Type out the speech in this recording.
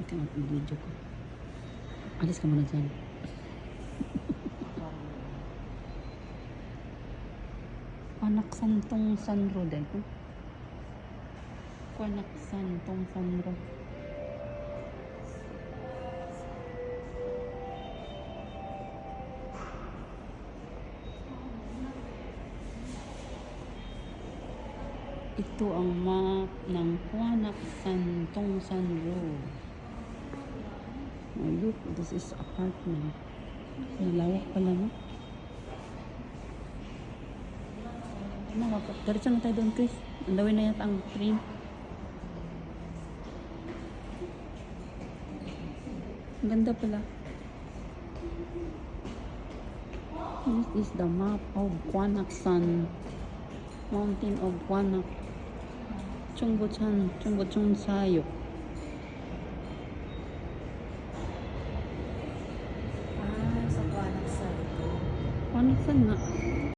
Tingnan yung video ko. Alis ka muna dyan. Anak Santong Sanro dahil ko. Anak Santong Sanro. Ito ang map ng Kuanak Santong Sanro. Oh, look, this is apartment. Nalawak pala, no? Diretso na tayo doon, Chris. Ang dawin na yata ang train. Ang ganda pala. This is the map of Kuanak San. Mountain of Kuanak. Chungbo-chan, Chungbo-chung Sayok. Sa Kuanak San ito. Kuanak San nga.